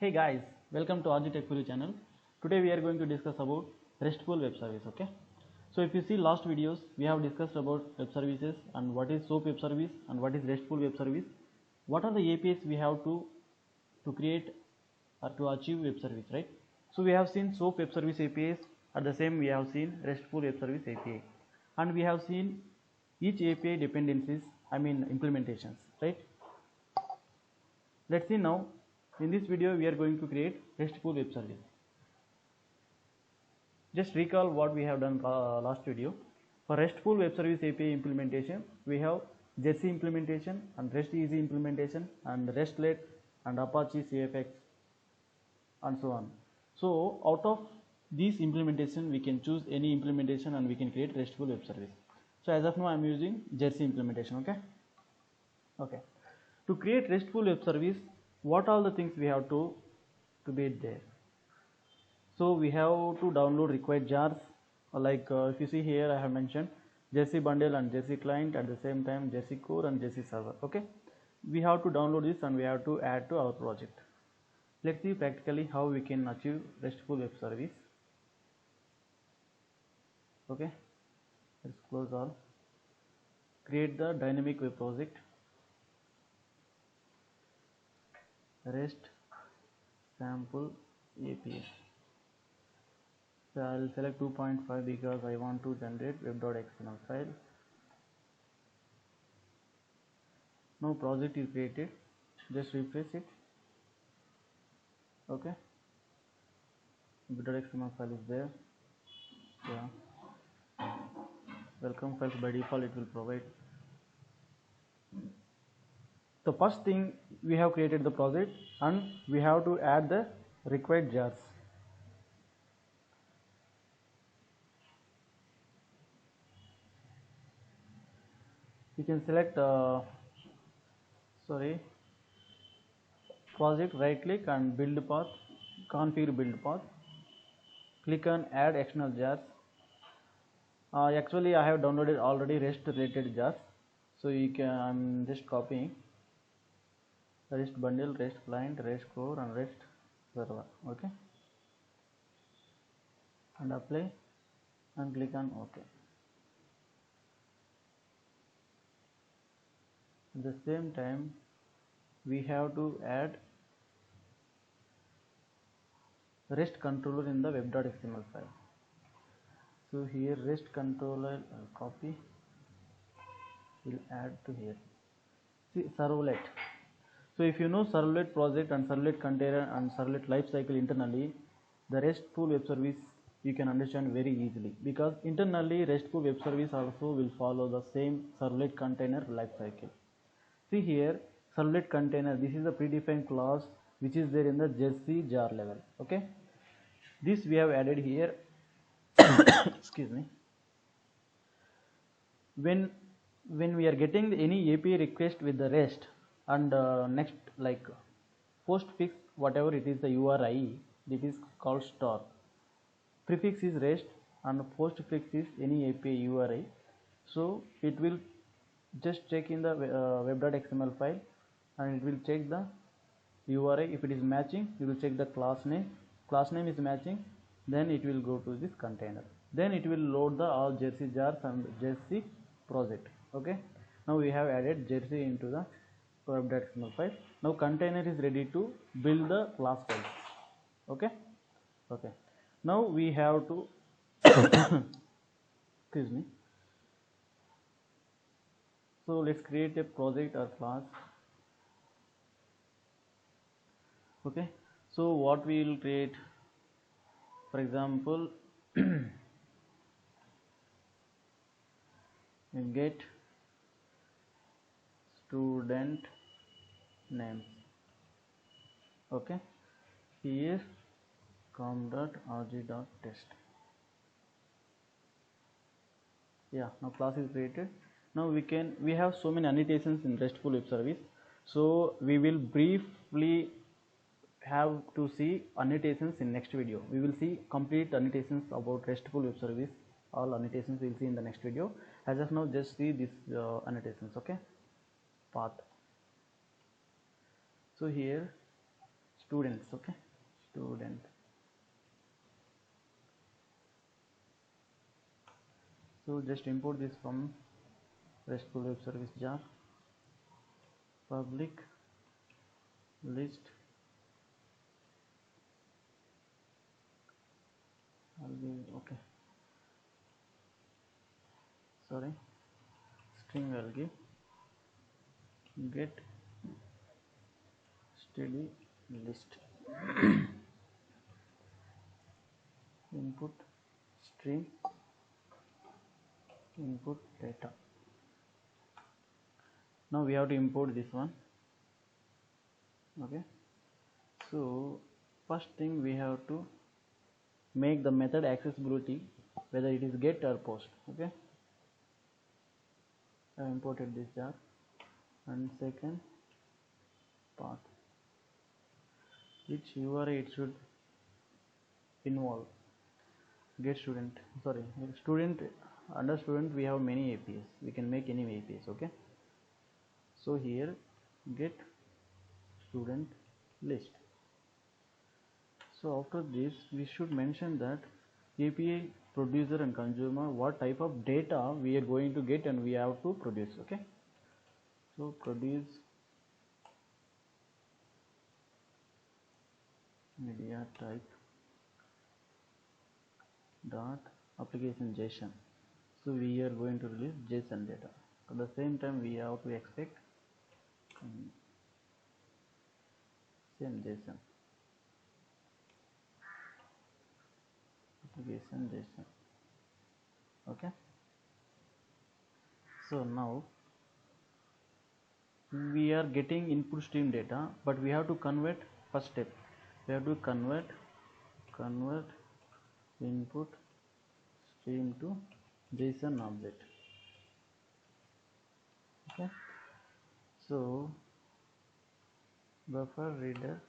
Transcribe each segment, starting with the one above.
Hey guys, welcome to RG Tech Guru channel. Today we are going to discuss about RESTful web service. Okay, so if you see last videos, we have discussed about web services and what is SOAP web service and what is RESTful web service. What are the APIs we have to create or to achieve web service, right? So we have seen SOAP web service APIs. At the same, we have seen RESTful web service API, and we have seen each API dependencies. I mean implementations, right? Let's see now. In this video, we are going to create RESTful web service. Just recall what we have done last video. For RESTful web service API implementation, we have Jersey implementation and REST Easy implementation and RESTlet and Apache CFX and so on. So out of these implementation, we can choose any implementation and we can create RESTful web service. So as of now, I am using Jersey implementation. Okay. To create RESTful web service, what are the things we have to be there? So we have to download required jars, like if you see here I have mentioned Jersey bundle and Jersey client, at the same time Jersey core and Jersey server. Okay, we have to download this and we have to add to our project. Let's see practically how we can achieve RESTful web service. Okay, let's close all. Create the dynamic web project. REST sample API. So I'll select 2.5 because I want to generate web.xml file. Now project is created. Just refresh it. Okay. Web.xml file is there. Yeah. Welcome files by default it will provide. The first thing, we have created the project and we have to add the required jars. You can select project, right click and build path, configure build path, click on add external jars. Actually I have downloaded already REST related jars, so you can, I'm just copying REST bundle, REST client, REST core and REST server. Okay, and apply and click on OK. At the same time, we have to add REST controller in the web.xml file. So here REST controller, copy, will add to here. See, servlet. So if you know servlet project and servlet container and servlet lifecycle internally, the RESTful web service you can understand very easily, because internally RESTful web service also will follow the same servlet container lifecycle. See here, servlet container, this is a predefined class which is there in the Jersey jar level. Okay, this we have added here. Excuse me. When we are getting any API request with the REST and next, like postfix, whatever it is, the URI, it is called star. Prefix is REST and postfix is any API URI. So it will just check in the web.xml file and it will check the URI. If it is matching, it will check the class name. Class name is matching, then it will go to this container. Then it will load the all Jersey jars and Jersey project. Okay, now we have added Jersey into the web.xml file. Now container is ready to build the class file. Okay. Now we have to excuse me. So let's create a project or class. Okay, so what we will create, for example, get student names. Okay, here com.rg.test. Yeah, now class is created. Now we have so many annotations in RESTful web service, so we will briefly have to see annotations in next video. We will see complete annotations about RESTful web service. All annotations we will see in the next video. As of now, just see these annotations. Okay, path. So here students. Okay, student. So just import this from RESTful web service jar. Public list okay, sorry, string I'll give get steady list input stream input data. Now we have to import this one. Okay, so first thing we have to make the method accessibility, whether it is get or post. Okay, I imported this jar. And second part, which URI it should involve. Get student, sorry, student. Under student we have many APIs, we can make any APIs. Okay, so here get student list. So after this we should mention that API producer and consumer, what type of data we are going to get and we have to produce. Okay, so produce media type dot application JSON. So we are going to release JSON data. At the same time we have to expect same JSON application JSON. Okay, so now we are getting input stream data, but we have to convert. First step, we have to convert input stream to JSON object. Okay, so buffer reader,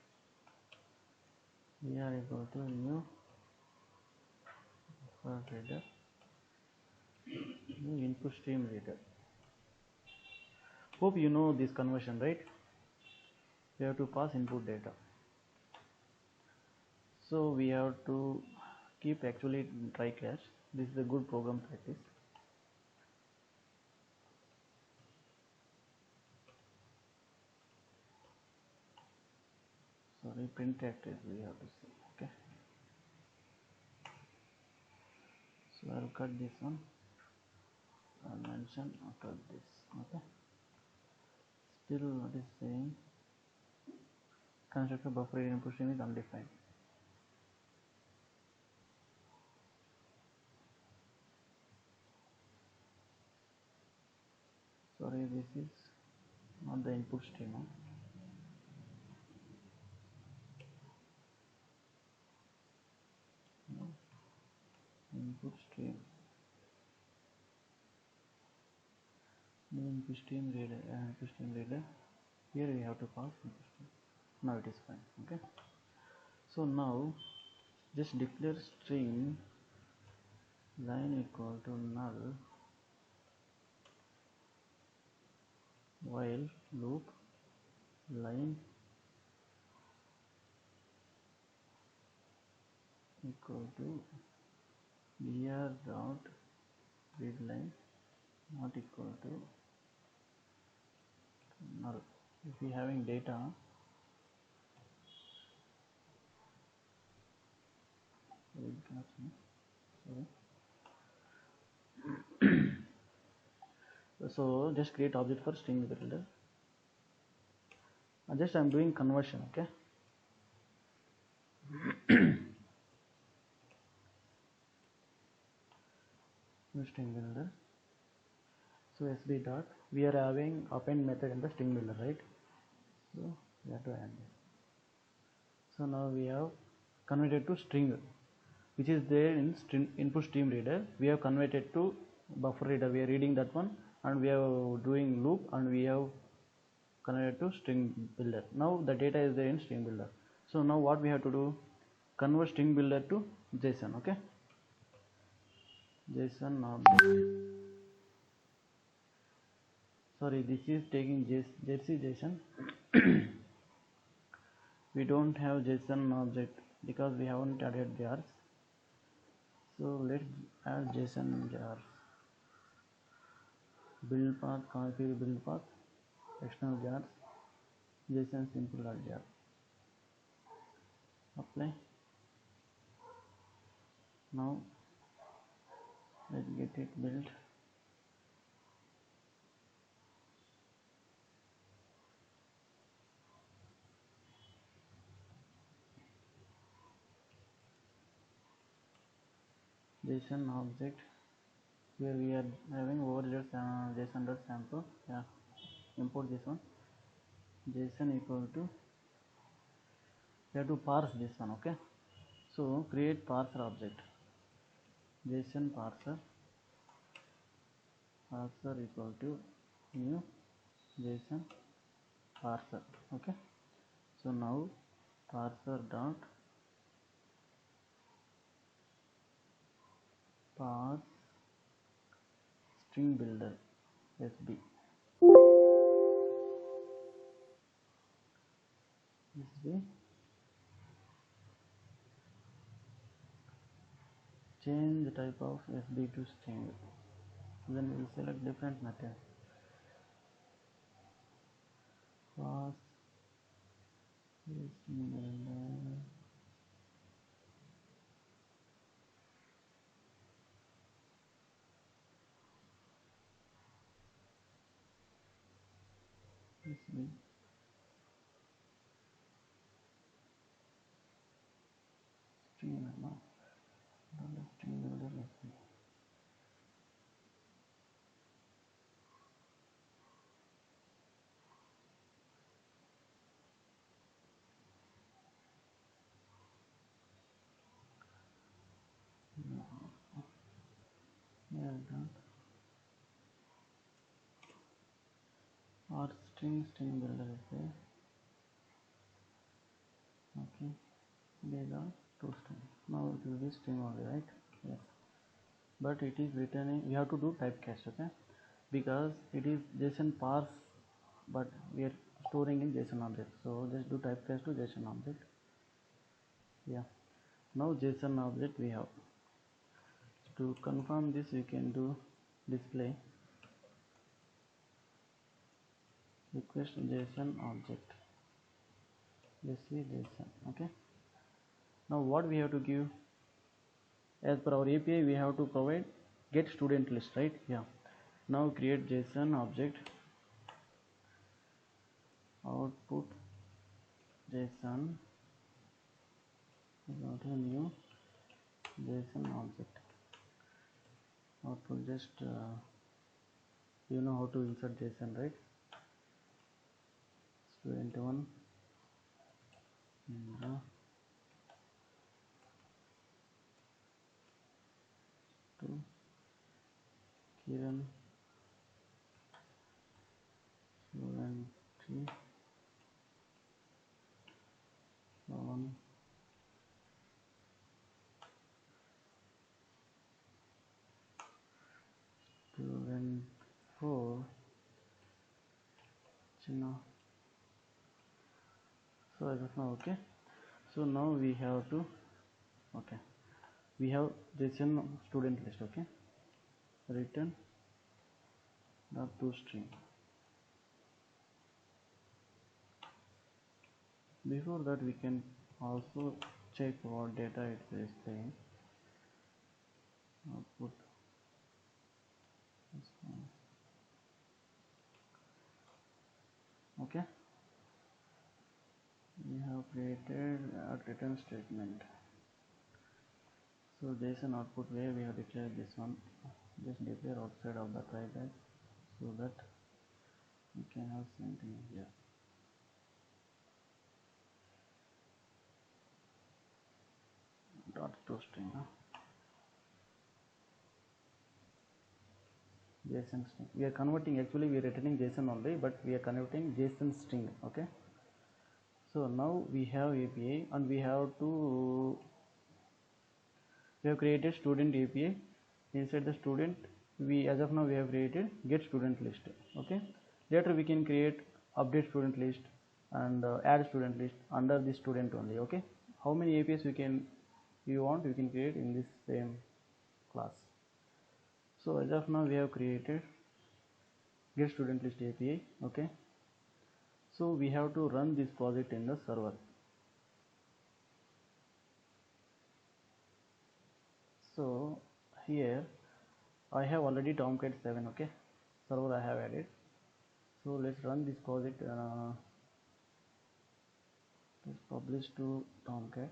we are equal to new buffer reader, new input stream reader. Hope you know this conversion, right? We have to pass input data. So we have to keep actually try catch. This is a good program practice. Sorry, print active we have to see. Okay, so I'll cut this one. I'll mention after this. Okay, still what is saying, constructor buffer input stream is undefined. Sorry, this is not the input stream. No, input stream. No input stream reader. Here we have to pass input stream. Now it is fine. Okay, so now just declare string line equal to null while loop line equal to br dot readline not equal to null. If we having data, sorry. So just create object for string builder. Just I'm doing conversion. Okay, string builder. So sb dot, we are having append method in the string builder, right? So we have to add this. So now we have converted to string, which is there in string input stream reader. We have converted to buffer reader. We are reading that one, and we are doing loop, and we have converted to string builder. Now the data is there in string builder. So now what we have to do? Convert string builder to JSON. Okay, JSON object. Sorry, this is taking JSON. we don't have JSON object because we haven't added jars. So let's add JSON jars. Build path, configure build path, external jars, JSON simple jar. Apply. Now let's get it built. JSON object. Here we are having over JSON.sample. Yeah, import this one. JSON equal to, we have to parse this one. Okay, so create parser object. JSON parser equal to new JSON parser. Okay, so now parser dot parse string builder SB. Change the type of SB to string. Then we'll select different method. Parse string builder. SB. String builder. String builder SB. Yeah, done. Or string builder SB. Okay, these are two strings. Now it will be string only, right? Yes, but it is returning. We have to do typecast. Okay, because it is JSON parse, but we are storing in JSON object. So just do typecast to JSON object. Yeah, now JSON object we have. To confirm this, we can do display request JSON object. Let's see JSON. Okay, now what we have to give, as per our API we have to provide get student list, right? Yeah, now create JSON object, output JSON, not a new JSON object. Output just you know how to insert JSON, right? Student 1 2 Kiran, student 3 1 student 4 China. So as of now, okay, so now we have to, okay, we have JSON student list. Okay, return the toString. Before that we can also check what data it is displaying. Output this one. Okay, we have created a return statement. So JSON output where we have declared this one, just declare outside of the try tag so that we can have same thing here. Dot toString. JSON string. We are converting, actually we are returning JSON only, but we are converting JSON string. Okay, so now we have API and we have created student API. Inside the student, we as of now we have created get student list. Okay, later we can create update student list, and add student list under this student only. Okay, how many APIs you want, you can create in this same class. So as of now we have created get student list API. Okay, so we have to run this project in the server. So here I have already Tomcat 7. Okay, server I have added. So let's run this project. Let's publish to Tomcat.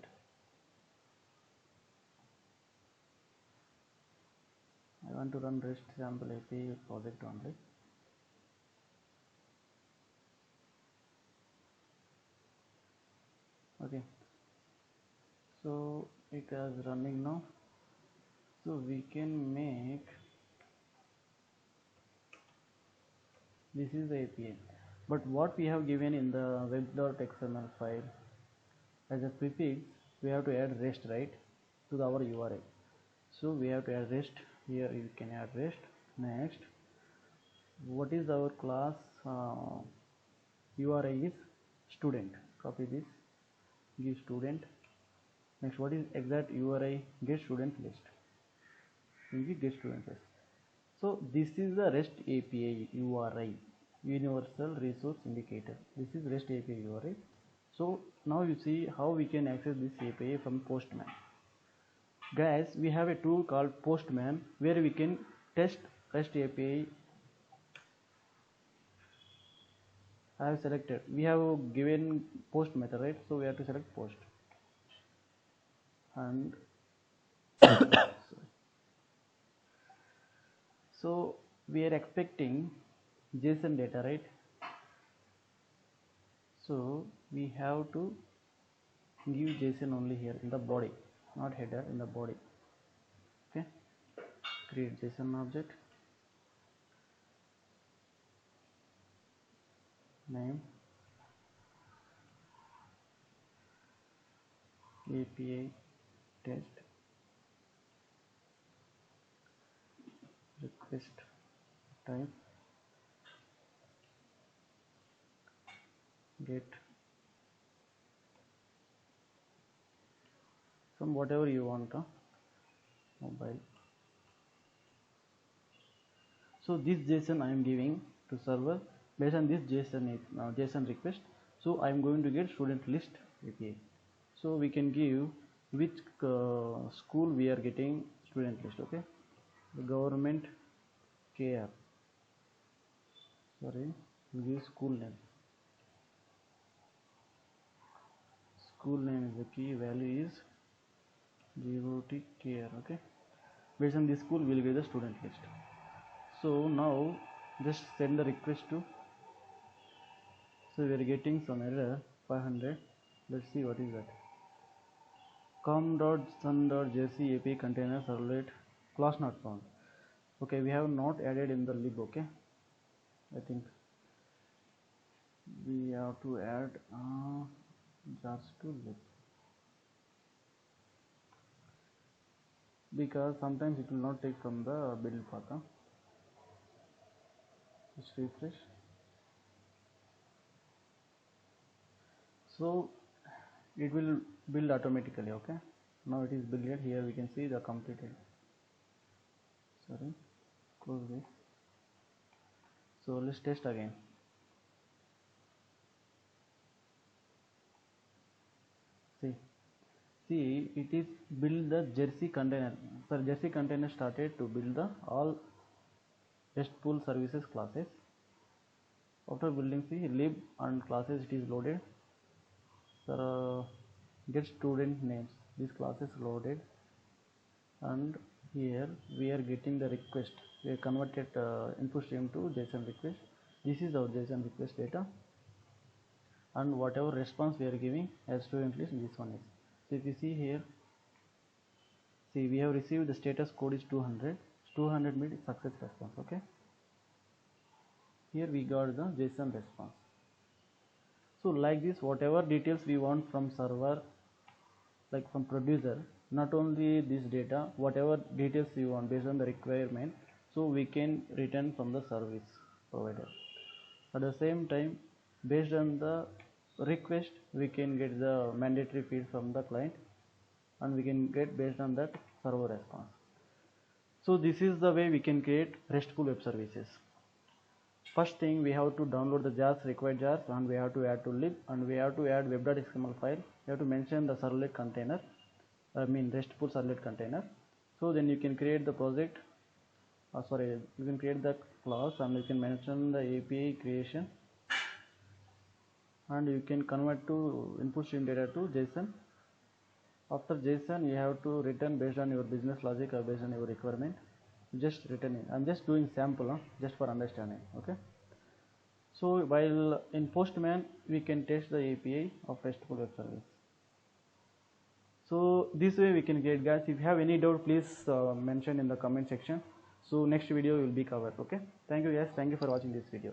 I want to run REST sample API project only. Okay, so it is running now. So we can make this is the API, but what we have given in the web.xml file as a prefix, we have to add REST, right, to our URI. So we have to add REST. Here you can add REST. Next, what is our class URI is student. Copy this, give student. Next, what is exact URI? Get student list. Get student list. So this is the REST API URI, Universal Resource Indicator. This is REST API URI. So now you see how we can access this API from Postman. Guys, we have a tool called Postman where we can test REST API. I have selected. We have given post method, right? So we have to select post. And so we are expecting JSON data, right? So we have to give JSON only here in the body, not header, in the body. Okay, create JSON object, name API test, request type get, some whatever you want, mobile. So this JSON I am giving to server. Based on this JSON request, so I am going to get student list API. So we can give which school we are getting student list. Okay, the government KR. Sorry, we give school name. School name is the key value is GOT KR. Okay, based on this school we will get the student list. So now just send the request to. So we are getting some error 500. Let's see what is that. com.sun.js API container servlet class not found. Okay, we have not added in the lib. Okay, I think we have to add jars to lib, because sometimes it will not take from the build path. Just refresh. So it will build automatically. Okay, now it is built. Here we can see the completed. Sorry, close this. So let's test again. See, it is build the Jersey container. So Jersey container started to build the all RESTful services classes. After building the lib and classes, it is loaded. So get student names. These classes loaded, and here we are getting the request. We are converted input stream to JSON request. This is our JSON request data, and whatever response we are giving as student list, this one is. So if you see here, see we have received the status code is 200. 200 means success response. Okay, here we got the JSON response. So like this, whatever details we want from server, like from producer, not only this data, whatever details you want based on the requirement, so we can return from the service provider. At the same time, based on the request, we can get the mandatory field from the client, and we can get based on that server response. So this is the way we can create RESTful web services. First thing, we have to download the jars, required jars, and we have to add to lib, and we have to add web.xml file. We have to mention the servlet container, RESTful servlet container. So then you can create the project, you can create the class, and you can mention the API creation, and you can convert to input stream data to JSON. After JSON, you have to return based on your business logic or based on your requirement. Just return it. I'm just doing sample, just for understanding. Okay. So while in Postman, we can test the API of RESTful web service. So this way we can get, guys. If you have any doubt, please mention in the comment section. So next video will be covered. Okay. Thank you, guys. Thank you for watching this video.